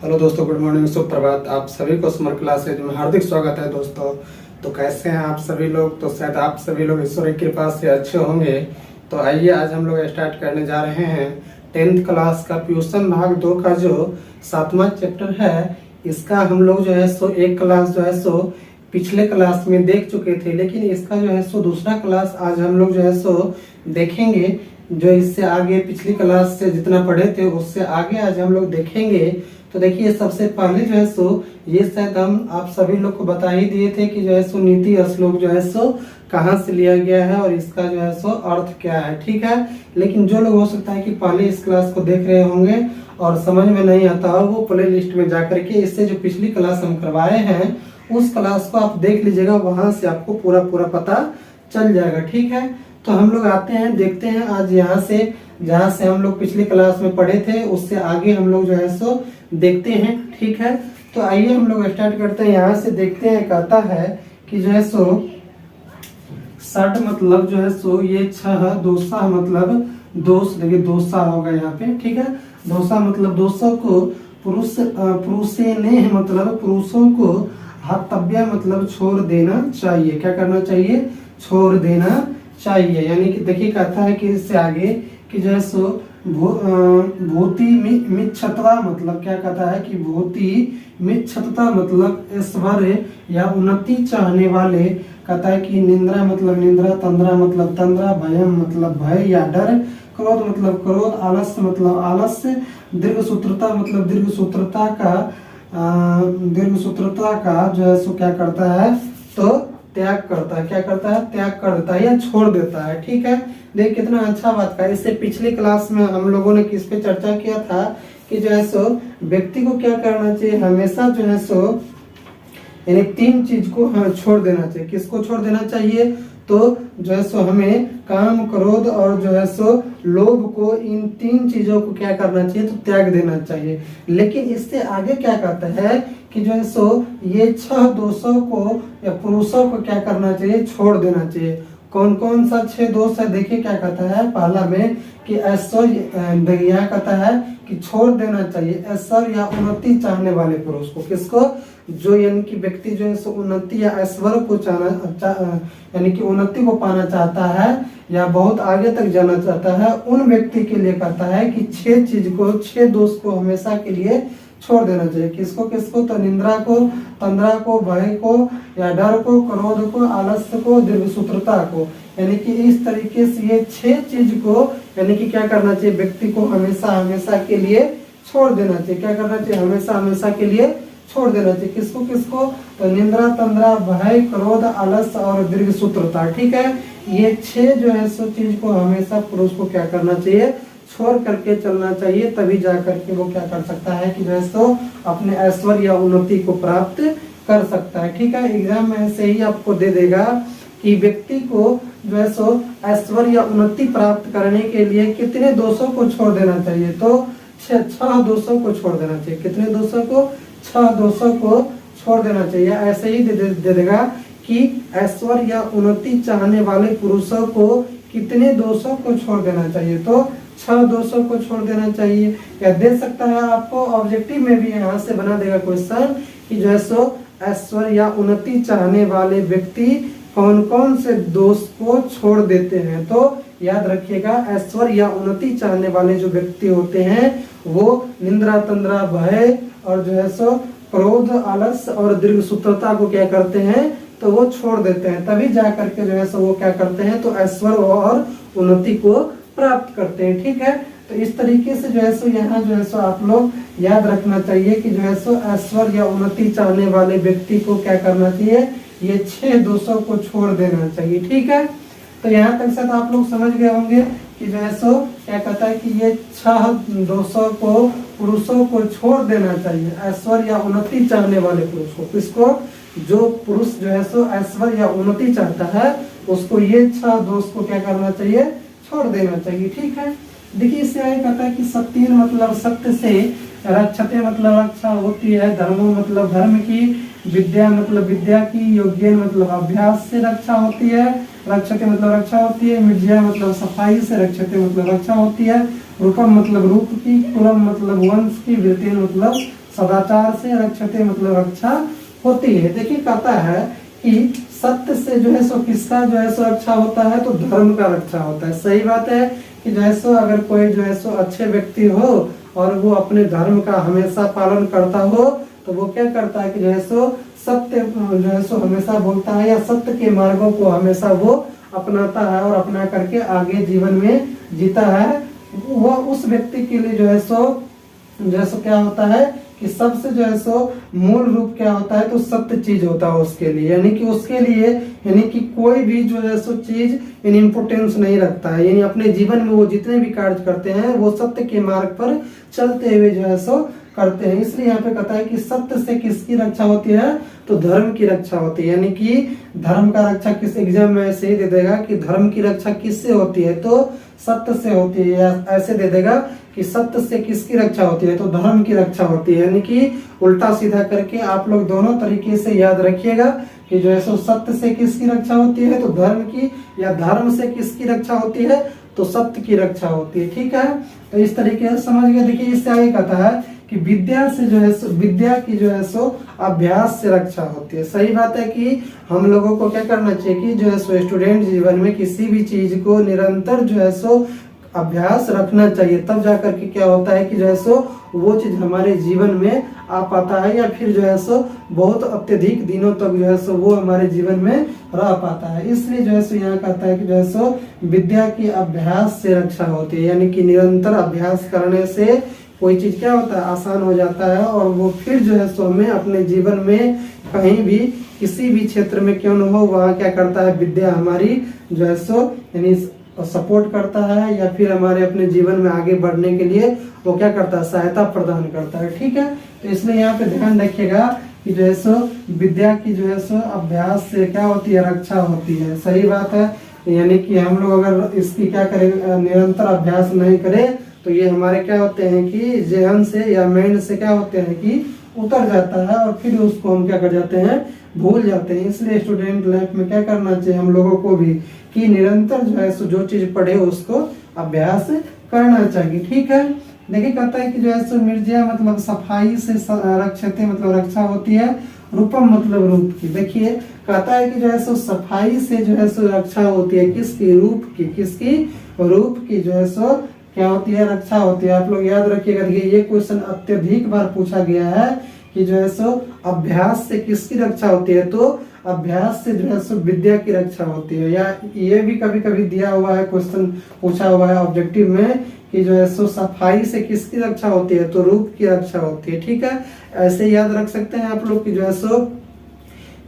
Hello दोस्तों, good morning, सुप्रभात। आप सभी को समर क्लासेज में हार्दिक स्वागत है दोस्तों। तो कैसे हैं आप सभी लोग? तो शायद आप सभी लोग ईश्वर की कृपा से अच्छे होंगे। तो आइए आज हम लोग स्टार्ट करने जा रहे हैं 10th क्लास का ट्यूशन भाग 2 का जो 7वां चैप्टर है। इसका हम लोग जो है सो एक क्लास जो है सो पिछले क्लास में देख चुके थे, लेकिन इसका जो है सो दूसरा क्लास आज हम लोग जो है सो देखेंगे। जो इससे आगे पिछली क्लास से जितना पढ़े थे उससे आगे आज हम लोग देखेंगे। तो देखिए, सबसे पहले जो है सो ये शायद हम आप सभी लोग को बता ही दिए थे कि जो है सो नीति श्लोक जो है सो कहाँ से लिया गया है और इसका जो है सो अर्थ क्या है, ठीक है। लेकिन जो लोग हो सकता है कि पहले इस क्लास को देख रहे होंगे और समझ में नहीं आता हो, वो प्ले लिस्ट में जा करके इससे जो पिछली क्लास हम करवाए हैं उस क्लास को आप देख लीजिएगा, वहां से आपको पूरा पता चल जाएगा, ठीक है। तो हम लोग आते हैं, देखते हैं आज यहाँ से जहाँ से हम लोग पिछली क्लास में पढ़े थे उससे आगे हम लोग जो है सो देखते हैं, ठीक है। तो आइए हम लोग स्टार्ट करते हैं। यहाँ से देखते हैं, कहता है कि जो है सो षड मतलब जो है सो ये 6, दोसा मतलब दोष, देखिए दोसा होगा यहाँ पे, ठीक है। दोसा मतलब दोषों को पुरुषे ने मतलब पुरुषों को हतव्य मतलब छोड़ देना चाहिए। क्या करना चाहिए? छोड़ देना चाहिए। यानी कि देखिए, कहता है कि इससे आगे कि जो है सो भूति मिच्छतता मतलब क्या कहता है कि भूति मिच्छतता मतलब ऐश्वर्य या उन्नति चाहने वाले, कहता है कि निंद्रा मतलब निंद्रा, तंद्रा मतलब तंद्रा, भयम मतलब भय या डर, क्रोध मतलब क्रोध, आलस्य मतलब आलस्य, दीर्घसूत्रता मतलब दीर्घसूत्रता का जो है सो क्या करता है तो त्याग करता है। क्या करता है? त्याग कर देता है या छोड़ देता है, ठीक है। देख कितना अच्छा बात का। इससे पिछली क्लास में हम लोगों ने किस पे चर्चा किया था कि जो है सो व्यक्ति को क्या करना चाहिए, हमेशा जो है सो यानी 3 चीज को छोड़ देना चाहिए। किसको छोड़ देना चाहिए? तो जो है सो हमें काम, क्रोध और जो है सो लोभ को, इन 3 चीजों को क्या करना चाहिए तो त्याग देना चाहिए। लेकिन इससे आगे क्या कहता है कि जो है सो ये 6 दोषों को या पुरुषों को क्या करना चाहिए? छोड़ देना चाहिए। कौन कौन सा 6 दोष है? देखिए क्या कहता है पहला में कि ऐश्वर्य, यहाँ कहता है कि छोड़ देना चाहिए ऐश्वर्य या उन्नति चाहने वाले पुरुष को। किसको? जो यानी कि व्यक्ति जो है सो उन्नति या ऐश्वर्य को यानी कि उन्नति को पाना चाहता है या बहुत आगे तक जाना चाहता है, उन व्यक्ति के लिए कहता है कि 6 चीज को, 6 दोष को हमेशा के लिए छोड़ देना चाहिए। किसको किसको? तो निंद्रा को, तंद्रा को, भय को या डर को, क्रोध को, आलस्य को, दीर्घसूत्रता को। यानी कि इस तरीके से ये 6 चीज को यानी कि क्या करना चाहिए? व्यक्ति को हमेशा के लिए छोड़ देना चाहिए। क्या करना चाहिए? हमेशा के लिए छोड़ देना चाहिए। किसको किसको? तो निंद्रा, तंद्रा, भय, क्रोध, आलस्य और दीर्घसूत्रता, ठीक है। ये 6 जो है सो चीज को हमेशा पुरुष को क्या करना चाहिए? छोड़ करके चलना चाहिए। तभी जा करके वो क्या कर सकता है कि जो है सो अपने ऐश्वर्य या उन्नति को प्राप्त कर सकता है, ठीक है। एग्जाम में ऐसे ही आपको दे देगा कि व्यक्ति को जो है सो ऐश्वर्य या उन्नति प्राप्त करने के लिए कितने दोषों को छोड़ देना चाहिए? तो 6 दोषों को छोड़ देना चाहिए। कितने दोषों को? 6 दोषों को छोड़ देना चाहिए। ऐसे ही दे देगा कि ऐश्वर्य या उन्नति चाहने वाले पुरुषों को कितने दोषों को छोड़ देना चाहिए? तो 6 दोषों को छोड़ देना चाहिए। या दे सकता है आपको ऑब्जेक्टिव में भी यहाँ से बना देगा क्वेश्चन कि जो है सो ऐश्वर्य या उन्नति चाहने वाले व्यक्ति कौन कौन से दोष को छोड़ देते हैं। तो याद रखिएगा, ऐश्वर्य या उन्नति चाहने वाले जो व्यक्ति होते हैं वो निंद्रा, तंद्रा, भय और जो है सो क्रोध, आलस्य और दीर्घसूत्रता को क्या करते हैं तो वो छोड़ देते हैं। तभी जा करके जो है सो वो क्या करते हैं तो ऐश्वर्य और उन्नति को प्राप्त करते हैं, ठीक है। तो इस तरीके से जो है सो यहाँ जो है सो आप लोग याद रखना चाहिए कि जो है सो ऐश्वर्य या उन्नति चाहने वाले व्यक्ति को क्या करना चाहिए? ये 6 दोषों को छोड़ देना चाहिए, ठीक है। तो यहाँ तक शायद आप लोग समझ गए होंगे कि जो है सो क्या कहता है कि ये 6 दोषों को पुरुषों को छोड़ देना चाहिए, ऐश्वर्य या उन्नति चाहने वाले पुरुष को। किसको? जो पुरुष जो है सो ऐश्वर्य या उन्नति चाहता है उसको ये 6 दोष को क्या करना चाहिए? छोड़ देना चाहिए, ठीक है। देखिए इससे आगे कहता है कि सत्य मतलब सत्य से, रक्षते मतलब रक्षा होती है, धर्मो मतलब धर्म की, विद्या मतलब विद्या की, योग्य मतलब अभ्यास से रक्षा होती है, रक्षते मतलब रक्षा होती है, मिर्जा मतलब सफाई से, रक्षते मतलब रक्षा होती है, रूपम मतलब रूप की, कुलम मतलब वंश की, वृत्ति मतलब सदाचार से रक्षते मतलब रक्षा होती है। देखिए कहता है कि सत्य से जो है सो किसका जो है सो रक्षा होता है, तो धर्म का रक्षा होता है। सही बात है कि जो है सो अगर कोई जो है सो अच्छे व्यक्ति हो और वो अपने धर्म का हमेशा पालन करता हो तो वो क्या करता है कि जो है सो सत्य जो है सो हमेशा बोलता है या सत्य के मार्गों को हमेशा वो अपनाता है और अपना करके आगे जीवन में जीता है। वो उस व्यक्ति के लिए जो है सो क्या होता है कि सबसे जो है सो मूल रूप क्या होता है, तो सत्य चीज होता है उसके लिए, यानी कि उसके लिए यानी कि कोई भी जो है सो चीज इन इम्पोर्टेंस नहीं रखता है। यानी अपने जीवन में वो जितने भी कार्य करते हैं वो सत्य के मार्ग पर चलते हुए जो है सो करते हैं। इसलिए यहाँ पे कहता है कि सत्य से किसकी रक्षा होती है, तो धर्म की रक्षा होती है। यानी कि धर्म का रक्षा किस एग्जाम में ऐसे ही दे देगा कि धर्म की रक्षा किससे होती है, तो सत्य से होती है, या ऐसे दे देगा कि सत्य से किसकी रक्षा होती है, तो धर्म की रक्षा होती है। यानी कि उल्टा सीधा करके आप लोग दोनों तरीके से याद रखिएगा कि जो है सो सत्य से किसकी रक्षा होती है, तो धर्म की, या धर्म से किसकी रक्षा होती है, तो सत्य की रक्षा होती है। ठीक है, तो इस तरीके से समझ गए। देखिए इससे आगे कहता है कि विद्या से जो है सो विद्या की जो है सो अभ्यास से रक्षा होती है। सही बात है कि हम लोगों को क्या करना चाहिए कि जो है सो स्टूडेंट जीवन में किसी भी चीज को निरंतर जो है सो अभ्यास रखना चाहिए, तब जाकर के क्या होता है कि जो है सो वो चीज हमारे जीवन में आ पाता है, या फिर जो है सो बहुत अत्यधिक दिनों तक जो है सो वो हमारे जीवन में रह पाता है। इसलिए जो है सो यहाँ कहता है कि जो है सो विद्या की अभ्यास से रक्षा होती है, यानी कि निरंतर अभ्यास करने से कोई चीज क्या होता है, आसान हो जाता है, और वो फिर जो है सो हमें अपने जीवन में कहीं भी किसी भी क्षेत्र में क्यों न हो वहाँ क्या करता है, विद्या हमारी जो है सो यानी सपोर्ट करता है, या फिर हमारे अपने जीवन में आगे बढ़ने के लिए वो क्या करता है, सहायता प्रदान करता है। ठीक है, तो इसलिए यहाँ पे ध्यान रखिएगा कि जो है सो विद्या की जो है सो अभ्यास से क्या होती है, रक्षा होती है। सही बात है, यानी कि हम लोग अगर इसकी क्या करें, निरंतर अभ्यास नहीं करें तो ये हमारे क्या होते हैं कि जेहन से या माइंड से क्या होते हैं कि उतर जाता है, और फिर उसको हम क्या कर जाते हैं, भूल जाते हैं। इसलिए स्टूडेंट लाइफ में क्या करना चाहिए हम लोगों को भी कि निरंतर जो है सो जो चीज पढ़े उसको अभ्यास करना चाहिए। ठीक है, देखिए कहता है कि जो है सो मिर्जिया मतलब सफाई से रक्षते मतलब रक्षा होती है, रूपम मतलब रूप की। देखिए कहता है कि जो है सो सफाई से जो है सो रक्षा होती है, किसकी, रूप की, किसकी, रूप की जो है सो क्या होती है, रक्षा होती है। आप लोग याद रखिएगा, देखिए ये क्वेश्चन अत्यधिक बार पूछा गया है कि जो है सो अभ्यास से किसकी रक्षा होती है, तो अभ्यास से जो है सो विद्या की रक्षा होती है। या ये भी कभी कभी दिया हुआ है, क्वेश्चन पूछा हुआ है ऑब्जेक्टिव में कि जो है सो सफाई से किसकी रक्षा होती है, तो रूप की रक्षा होती है। ठीक है, ऐसे याद रख सकते हैं आप लोग की जो है सो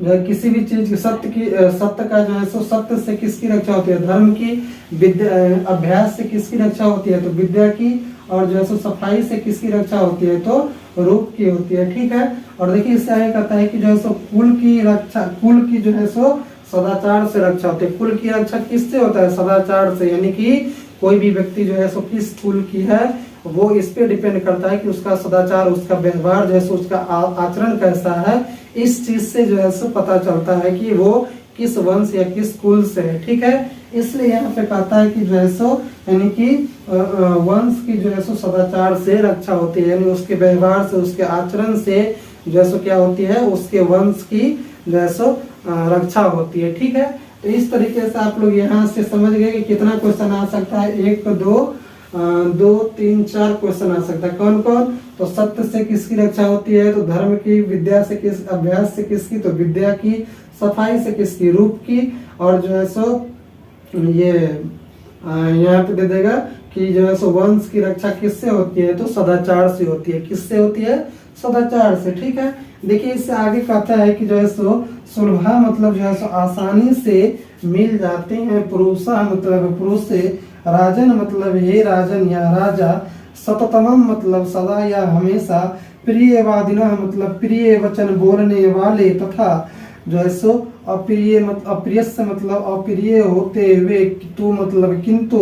किसी भी चीज की सत्य का जो है सो सत्य से किसकी रक्षा होती है, धर्म की, विद्या अभ्यास से किसकी रक्षा होती है, तो विद्या की, और जो है सो सफाई से किसकी रक्षा होती है, तो रूप की होती है। ठीक है, और देखिए इससे आगे कहता है कि जो है सो कुल की रक्षा, कुल की जो है सो सदाचार से रक्षा होती है। कुल की रक्षा किससे होता है, सदाचार से, यानी कि कोई भी व्यक्ति जो है सो किस कुल की है वो इस पे डिपेंड करता है कि उसका सदाचार, उसका व्यवहार जो है सो उसका आचरण कैसा है। इस चीज से जो है सो पता चलता है कि वो किस वंश या किस कुल से है। ठीक है, इसलिए यहाँ पे कहता है कि जो है सो यानी कि वंश की जो है सो सदाचार से रक्षा होती है, यानी उसके व्यवहार से, उसके आचरण से जो है सो क्या होती है, उसके वंश की जो है सो रक्षा होती है। ठीक है, तो इस तरीके से आप लोग यहाँ से समझ गए कि कितना क्वेश्चन आ सकता है, 1 2 3 4 क्वेश्चन आ सकता है। कौन कौन, तो सत्य से किसकी रक्षा होती है, तो धर्म की, विद्या से किस, अभ्यास से किसकी, तो विद्या की, सफाई से किसकी, रूप की, और जो है सो ये यहाँ पे दे देगा कि जो है सो वंश की रक्षा किससे होती है, तो सदाचार से होती है। किससे होती है, सदाचार से। ठीक है, देखिए इससे आगे कहता है कि जो है सो सुलभा मतलब जो है सो आसानी से मिल जाते हैं, पुरुषा मतलब पुरुष से, राजन मतलब हे राजन या राजा, सततमम मतलब सदा या हमेशा, प्रियवादिना मतलब प्रिय वचन बोलने वाले, तथा जो है सो अप्रिय अप्रिय से मतलब अप्रिय होते हुए, तू मतलब किंतु,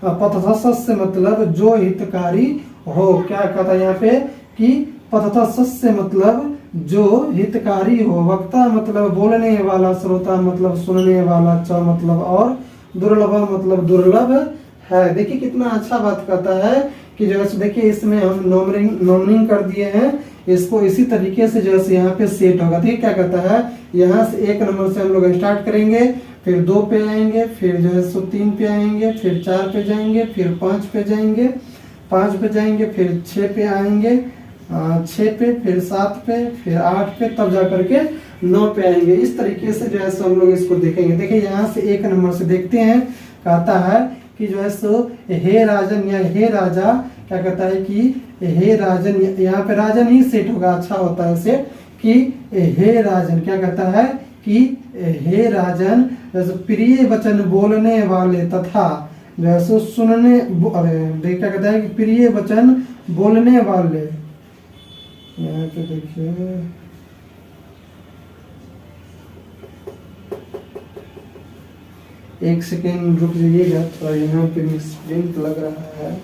पथसस्य मतलब जो हितकारी हो। क्या कहता है यहाँ पे कि पथसस्य मतलब जो हितकारी हो, वक्ता मतलब बोलने वाला, श्रोता मतलब सुनने वाला, च मतलब और, दुर्लभ मतलब दुर्लभ है। देखिए कितना अच्छा बात कहता है कि जो है देखिए इसमें हम नॉमरिंग कर दिए हैं, इसको इसी तरीके से जो है यहाँ पे सेट होगा। ठीक, क्या कहता है, यहाँ से 1 नंबर से हम लोग स्टार्ट करेंगे, फिर 2 पे आएंगे, फिर जो है 3 पे आएंगे, फिर 4 पे जाएंगे, फिर 5 पे जाएंगे, 5 पे जाएंगे, फिर 6 पे आएंगे, 6 पे, फिर 7 पे, फिर 8 पे, तब जा करके 9 पे आएंगे। इस तरीके से जो है सो हम लोग इसको देखेंगे। देखिए यहाँ से 1 नंबर से देखते हैं, कहता है कि जो है सो हे राजन या हे राजा, क्या कहता है कि हे राजन, यहाँ पे राजन ही सेट होगा, अच्छा होता है सेट, कि हे राजन, क्या कहता है कि हे राजन, जैसे प्रिय वचन बोलने वाले तथा जो है सो सुनने, देख क्या कहता है कि प्रिय वचन बोलने वाले, यहाँ पे देखिए एक सेकेंड रुक जाइएगा, थोड़ा यहाँ पे मिसप्रिंट लग रहा है।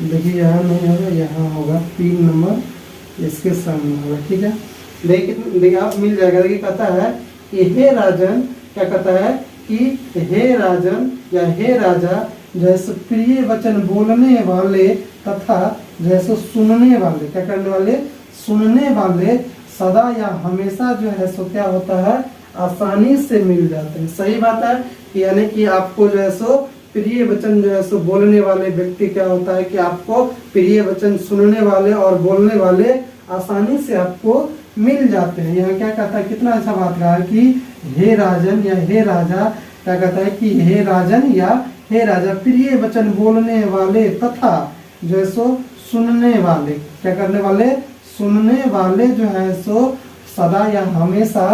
देखिए यहाँ नहीं होगा, यहाँ होगा 3 नंबर इसके सामने होगा। ठीक है, देखिए आप मिल जाएगा। देखिए कहता है कि हे राजन, क्या कहता है कि हे राजन या हे राजा, जैसे प्रिय वचन बोलने वाले तथा जैसे सुनने वाले, क्या करने वाले, सुनने वाले, सदा या हमेशा जो है सो क्या होता है, आसानी से मिल जाते हैं। सही बात है, यानी कि आपको जो है सो प्रिय वचन जो है सो बोलने वाले व्यक्ति क्या होता है कि आपको प्रिय वचन सुनने वाले और बोलने वाले आसानी से आपको मिल जाते हैं। यहाँ क्या कहता है, कितना अच्छा बात कहा है कि हे राजन या हे राजा, क्या कहता है कि हे राजन या हे राजा, प्रिय वचन बोलने वाले तथा जो है सो सुनने वाले, क्या करने वाले, सुनने वाले जो है सो सदा या हमेशा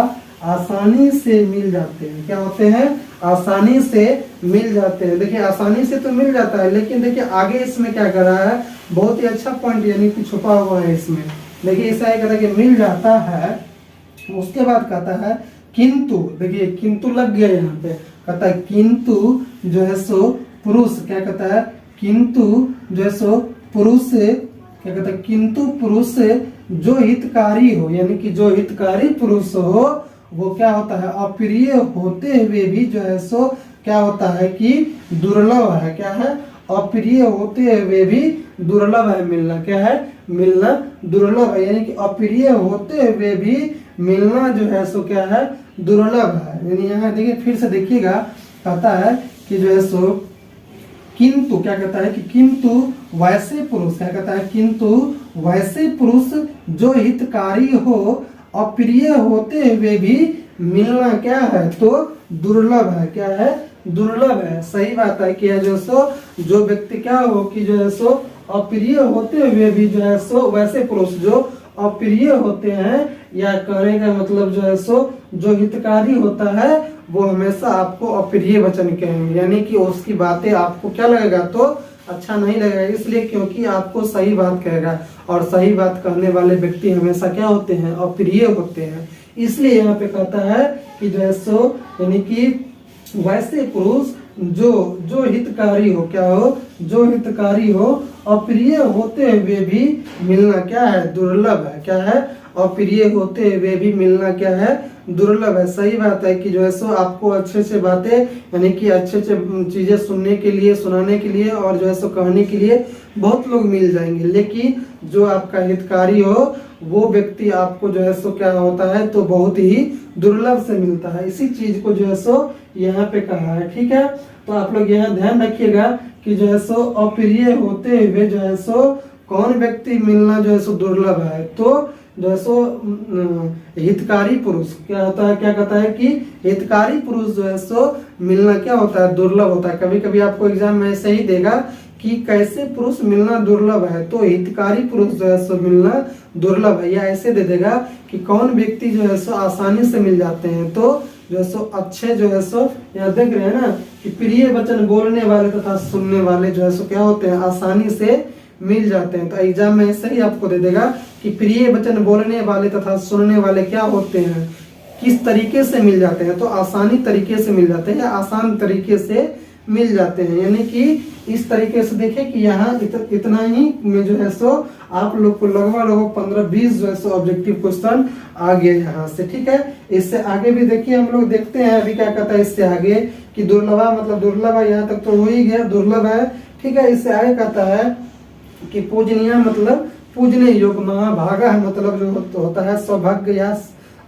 आसानी से मिल जाते हैं। क्या होते हैं, आसानी से मिल जाते हैं। देखिए आसानी से तो मिल जाता है, लेकिन देखिए आगे इसमें क्या कर रहा है, बहुत ही अच्छा पॉइंट यानी कि छुपा हुआ है इसमें। देखिए ऐसा है, कहता है कि मिल जाता है, उसके बाद कहता है किंतु, देखिए किंतु लग गया यहाँ पे, कहता है किंतु जो है सो पुरुष, क्या कहता है, किंतु जो है सो पुरुष, क्या कहता है, किंतु पुरुष जो हितकारी हो, यानी कि जो हितकारी पुरुष हो वो क्या होता है, अप्रिय होते हुए भी जो है सो क्या होता है कि दुर्लभ है। क्या है, अप्रिय होते हुए भी दुर्लभ है मिलना। क्या है, मिलना दुर्लभ है, यानी कि अप्रिय होते हुए भी मिलना जो है सो क्या है, दुर्लभ है। यानी यहाँ देखिए फिर से देखिएगा, कहता है कि जो है सो किंतु, क्या कहता है कि किंतु वैसे पुरुष, क्या कहता है, किंतु वैसे पुरुष जो हितकारी हो अप्रिय होते हुए भी मिलना क्या है, तो दुर्लभ है। क्या है, दुर्लभ है। सही बात है कि जो सो जो व्यक्ति क्या हो कि जो है सो अप्रिय होते हुए भी जो है सो, वैसे पुरुष जो अप्रिय होते हैं, या कहने का मतलब जो है सो जो हितकारी होता है वो हमेशा आपको अप्रिय वचन कहेंगे, यानी कि उसकी बातें आपको क्या लगेगा, तो अच्छा नहीं लगेगा। इसलिए क्योंकि आपको सही बात कहेगा, और सही बात कहने वाले व्यक्ति हमेशा क्या होते हैं, अप्रिय होते हैं। इसलिए यहाँ पे कहता है कि जो है सो यानी कि वैसे पुरुष जो हितकारी हो, क्या हो, जो हितकारी हो अप्रिय होते हुए भी मिलना क्या है, दुर्लभ है। क्या है, अप्रिय होते हुए भी मिलना क्या है, दुर्लभ है। सही बात है कि जो है सो आपको अच्छे से बातें यानी कि अच्छे चीजें सुनने के लिए, सुनाने के लिए और जो है सो कहने के लिए बहुत लोग मिल जाएंगे, लेकिन जो आपका हितकारी हो वो व्यक्ति आपको जो है सो क्या होता है, तो बहुत ही दुर्लभ से मिलता है। इसी चीज को जो है सो यहाँ पे कहा है। ठीक है, तो आप लोग यहाँ ध्यान रखिएगा कि जो है सो अप्रिय होते हुए जो है सो कौन व्यक्ति मिलना जो है सो दुर्लभ है, तो जो है सो हितकारी पुरुष क्या होता है, क्या कहता है कि हितकारी पुरुष जो है सो मिलना क्या होता है, दुर्लभ होता है। कभी कभी आपको एग्जाम में ऐसे ही देगा कि कैसे पुरुष मिलना दुर्लभ है, तो हितकारी पुरुष जो है सो मिलना दुर्लभ है, या ऐसे दे देगा कि कौन व्यक्ति जो है सो आसानी से मिल जाते हैं, तो जो है सो अच्छे जो है सो यहाँ देख रहे हैं ना कि प्रिय वचन बोलने वाले तथा सुनने वाले जो है सो क्या होते हैं, आसानी से मिल जाते हैं। तो एग्जाम में ऐसे ही आपको दे देगा कि प्रिय वचन बोलने वाले तथा सुनने वाले क्या होते हैं, किस तरीके से मिल जाते हैं, तो आसानी तरीके से मिल जाते हैं, आसान तरीके से मिल जाते हैं। यानी कि इस तरीके से देखें कि यहाँ इतना ही में जो है सो आप लोग को लगभग 15-20 जो है सो ऑब्जेक्टिव क्वेश्चन आ गए यहाँ से। ठीक है, इससे आगे भी देखिए हम लोग देखते हैं अभी क्या कहता है इससे आगे कि दुर्लभा मतलब दुर्लभ है, यहाँ तक तो हो ही गया दुर्लभ है। ठीक है, इससे आगे कहता है कि पूजनीय मतलब पूजने योग्य, महाभागा मतलब जो होता है सौभाग्य या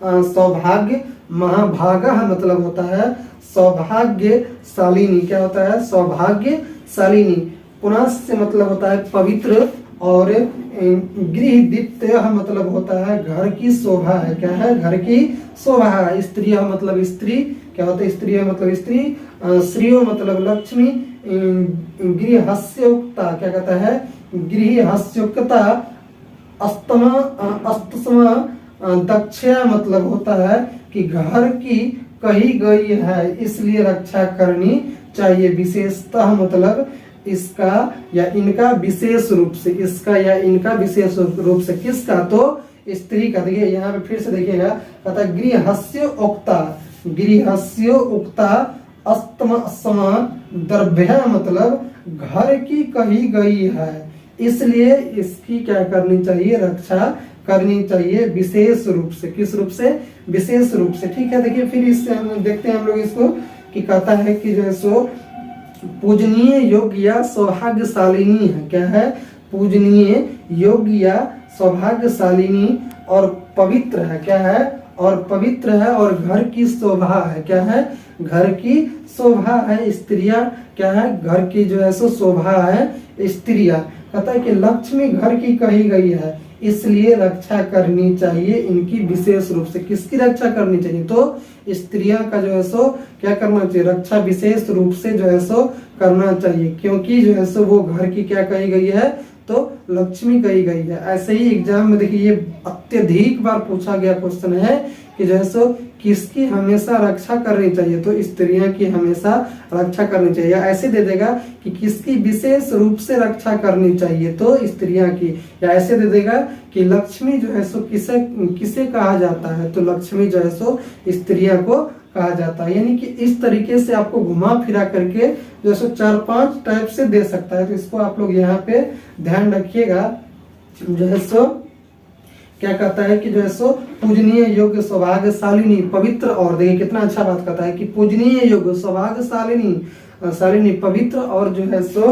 सौभाग्य, महाभागा मतलब होता है सौभाग्यशालिनी। क्या होता है? सौभाग्यशालिनी। पुनः से मतलब होता है पवित्र, और गृह दीप्त मतलब होता है घर की शोभा है। क्या है? घर की शोभा है। स्त्री मतलब स्त्री, क्या होता है? स्त्री मतलब स्त्री, श्रियो मतलब लक्ष्मी, गृहस्योक्ता क्या कहता है? गृहस्योक्ता, अस्तमा दक्षा मतलब होता है कि घर की कही गई है इसलिए रक्षा करनी चाहिए। विशेषतः मतलब इसका या इनका विशेष रूप से, इसका या इनका विशेष रूप से, किसका? तो स्त्री का। देखिए यहाँ पे फिर से देखिएगा, कहता है गृहस्य उक्ता, गृहस्य उक्ता अस्तमा द्रव्य मतलब घर की कही गई है इसलिए इसकी क्या करनी चाहिए? रक्षा करनी चाहिए विशेष रूप से। किस रूप से? विशेष रूप से। ठीक है, देखिए फिर इससे हम देखते हैं हम लोग इसको कि कहता है कि जो है सो पूजनीय योग्य या सौभाग्यशालिनी है। क्या है? पूजनीय योग्य या सौभाग्यशालिनी और पवित्र है। क्या है? और पवित्र है, और घर की शोभा है। क्या है? घर की शोभा है। स्त्रियां क्या है? घर की जो है सो शोभा है स्त्रियां। कहता है कि लक्ष्मी घर की कही गई है इसलिए रक्षा करनी चाहिए इनकी विशेष रूप से। किसकी रक्षा करनी चाहिए? तो स्त्रियां का जो है सो क्या करना चाहिए? रक्षा विशेष रूप से जो है सो करना चाहिए, क्योंकि जो है सो वो घर की क्या कही गई है? तो लक्ष्मी कही गई है। ऐसे ही एग्जाम में देखिए ये अत्यधिक बार पूछा गया क्वेश्चन है कि जो है सो किसकी हमेशा रक्षा करनी चाहिए? तो स्त्रियां की हमेशा रक्षा करनी चाहिए। या ऐसे दे देगा कि किसकी विशेष रूप से रक्षा करनी चाहिए? तो स्त्रियां की। या ऐसे दे देगा कि लक्ष्मी जो है सो किसे किसे कहा जाता है? तो लक्ष्मी जो है सो स्त्रियां को कहा जाता है। यानी कि इस तरीके से आपको घुमा फिरा करके जो है सो 4-5 टाइप से दे सकता है। तो इसको आप लोग यहाँ पे ध्यान रखिएगा। जो है सो क्या कहता है कि जो है सो पूजनीय योग्य सौभाग्यशालिनी पवित्र, और देखिए कितना अच्छा बात कहता है कि पूजनीय योग्य सौभाग्यशालिनी पवित्र, और जो है सो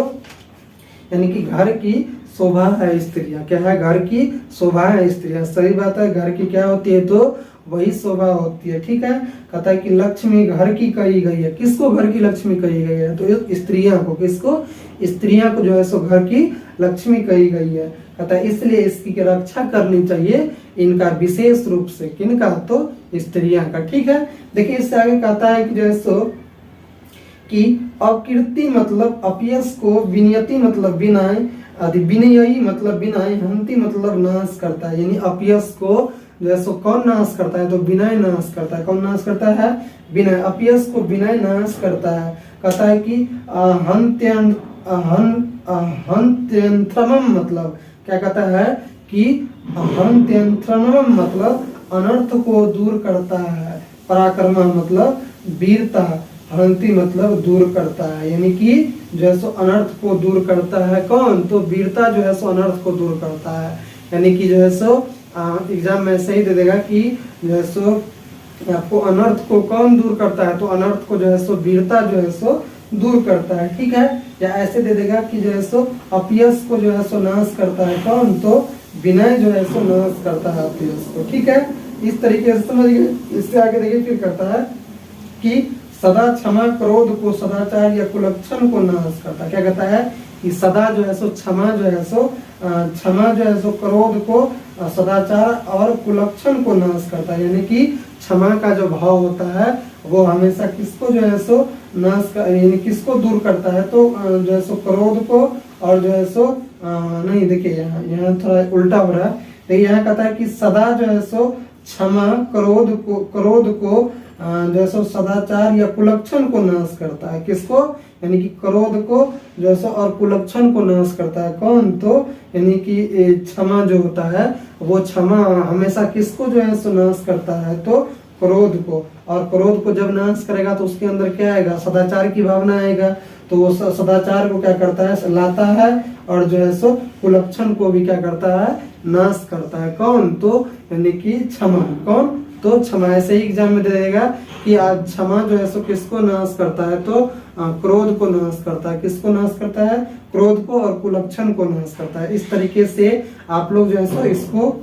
यानी कि घर की शोभा है स्त्रियां। क्या है? घर की शोभा है स्त्रियां। सही बात है, घर की क्या होती है? तो वही शोभा होती है। ठीक है, कहता है कि लक्ष्मी घर की कही गई है। किसको घर की लक्ष्मी कही गई है? तो स्त्रियां को। किसको? स्त्रियां को जो है सो घर की लक्ष्मी कही गई है। कहता है इसलिए इसकी रक्षा करनी चाहिए इनका विशेष रूप से। किनका? तो स्त्रियां का। ठीक है, देखिए इससे आगे कहता है कि जो है सो कि अकीर्ति मतलब अपयश को, विनयति मतलब विनय, विनयी मतलब विनय, हंति मतलब नाश करता है। यानी अपयश को जो है सो कौन नाश करता है? तो विनय नाश करता है। कौन नाश करता है? विनय। अपयश को विनय नाश करता है। कहता है कि हंत्यंत्रमम मतलब क्या कहता है कि हंत्यंत्रमम मतलब अनर्थ को दूर करता है। पराक्रम मतलब वीरता, हंति मतलब दूर करता है। यानी कि जो है सो अनर्थ को दूर करता है। कौन? तो वीरता जो है सो अनर्थ को दूर करता है। यानी कि जो है सो एग्जाम में सही दे देगा कि जो है सो आपको अनर्थ को कौन दूर करता है? तो अनर्थ को जो है सो वीरता जो है सो दूर करता है। ठीक है, या ऐसे दे देगा कि जो है सो अपयश को जो है सो नाश करता है। कौन? तो विनय जो है सो नाश करता है अपयश को। ठीक है, इस तरीके से समझिए। इससे आगे देखिए फिर कहता है कि सदा क्षमा क्रोध को, सदाचार या कुलक्षण को नाश करता है। क्या कहता है कि सदा जो है सो क्षमा जो है सो क्रोध को, सदाचार और कुलक्षण को नाश करता है। यानी कि क्षमा का जो भाव होता है वो हमेशा किसको जो है सो नाश का, यानी किसको दूर करता है? तो जो है सो क्रोध को, और जो है सो नहीं, देखिए यहाँ थोड़ा उल्टा हो रहा है। देखिए यहाँ कहता है कि सदा जो है सो क्षमा क्रोध को जो है सो सदाचार या कुलक्षण को नाश करता है। किसको? यानी कि क्रोध को जो है सो और कुलक्षण को नाश करता है। कौन? तो यानी कि क्षमा जो होता है वो क्षमा हमेशा किसको जो है सो नाश करता है? तो क्रोध को, और क्रोध को जब नाश करेगा तो उसके अंदर क्या आएगा, सदाचार की भावना आएगा। तो वो सदाचार को क्या करता है, लाता है, और जो है सो कुलक्षण को भी क्या करता है, नाश करता है। कौन, तो यानी कि क्षमा। कौन, तो क्षमा। ऐसे ही एग्जाम में दे देगा कि आज क्षमा जो है सो किसको नाश करता है, तो क्रोध को नाश करता है। किसको नाश करता है, क्रोध को, और कुलक्षण को नाश करता है। इस तरीके से आप लोग जो है सो इसको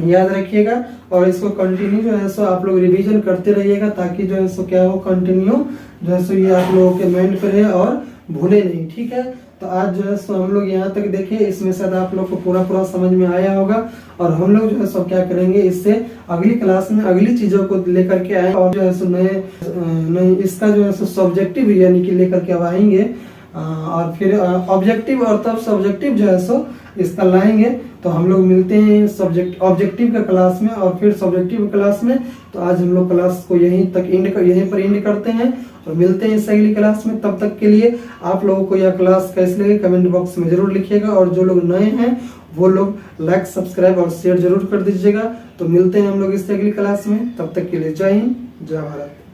याद रखिएगा, और इसको कंटिन्यू जो है सो आप लोग रिवीजन करते रहिएगा, ताकि जो है सो क्या हो, कंटिन्यू जो है सो ये आप लोगों के माइंड पे रहे और भूले नहीं। ठीक है, तो आज जो है सो हम लोग यहाँ तक देखे, इसमें शायद आप लोग को पूरा समझ में आया होगा। और हम लोग जो है सो क्या करेंगे, इससे अगली क्लास में अगली चीजों को लेकर के आए, और जो है सो नए इसका जो है सो सब्जेक्टिव यानी कि लेकर के अब आएंगे, और फिर ऑब्जेक्टिव, और तब सब्जेक्टिव जो है सो इसका लाएंगे। तो हम लोग मिलते हैं सब्जेक्ट ऑब्जेक्टिव का क्लास में, और फिर सब्जेक्टिव क्लास में। तो आज हम लोग क्लास को यहीं पर एंड करते हैं, और मिलते हैं इस अगली क्लास में। तब तक के लिए आप लोगों को यह क्लास कैसी लगी कमेंट बॉक्स में जरूर लिखिएगा, और जो लोग नए हैं वो लोग लाइक, सब्सक्राइब और शेयर जरूर कर दीजिएगा। तो मिलते हैं हम लोग इस अगली क्लास में, तब तक के लिए जय हिंद, जय भारत।